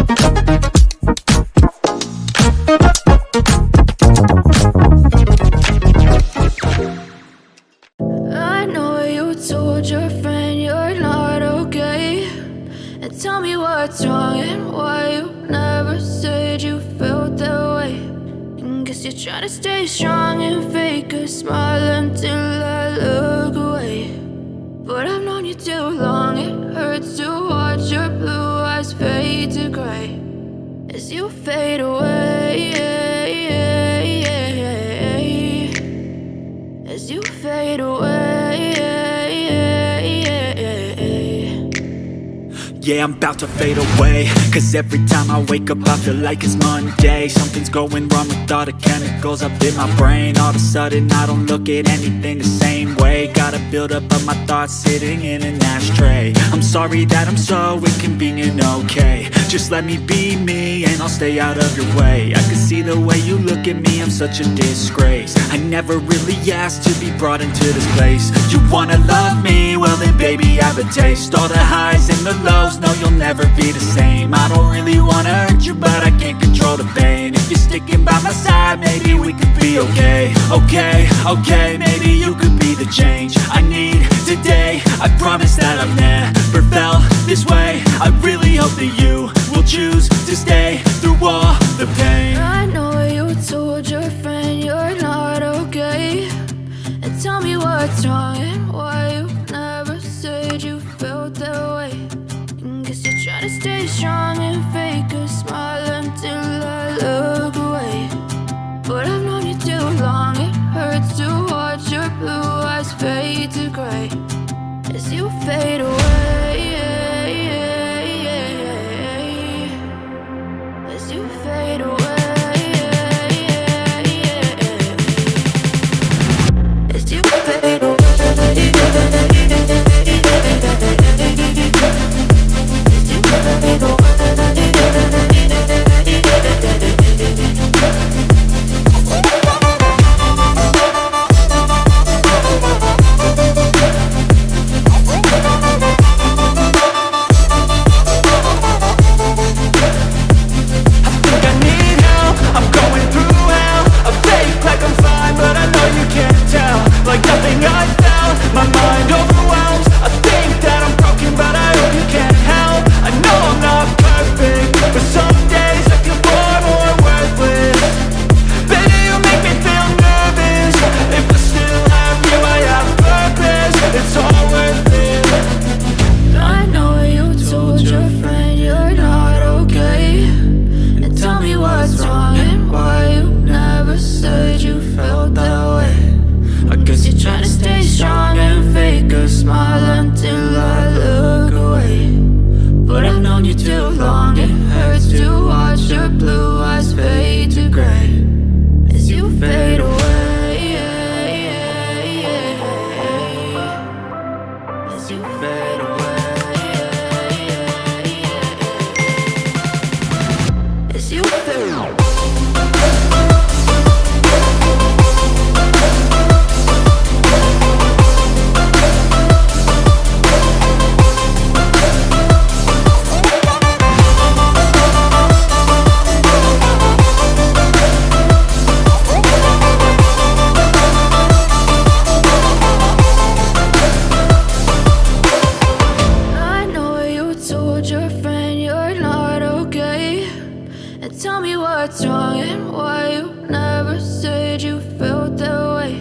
I know you told your friend you're not okay, and tell me what's wrong and why you never said you felt that way. And guess you're trying to stay strong and fake a smile until I look away. But I've known you too long, it hurts to watch your blue eyes fade to gray as you fade away, as you fade away. Yeah, I'm about to fade away, cause every time I wake up I feel like it's Monday. Something's going wrong with all the chemicals up in my brain. All of a sudden I don't look at anything the same way. Got a buildup of my thoughts sitting in an ashtray. I'm sorry that I'm so inconvenient, okay. Just let me be me and I'll stay out of your way. I can see the way you look at me, I'm such a disgrace. I never really asked to be brought into this place. You wanna love me? Well then baby I have a taste. All the highs and the lows, no, you'll never be the same. I don't really wanna hurt you, but I can't control the pain. If you're sticking by my side, maybe we could be okay. Okay, maybe you could be the change I need today. I promise that I've never felt this way. I really hope that you will choose to stay through all the pain. I know you told your friend you're not okay, and tell me what's wrong and why you never said you felt that way. Guess you're trying to stay strong and fake a smile until I look away. But I've known you too long, it hurts to watch your blue eyes fade to gray as you fade away, as you fade away, as you fade away. Tell me what's wrong and why you never said you felt that way.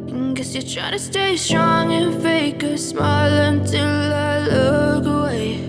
And guess you're trying to stay strong and fake a smile until I look away.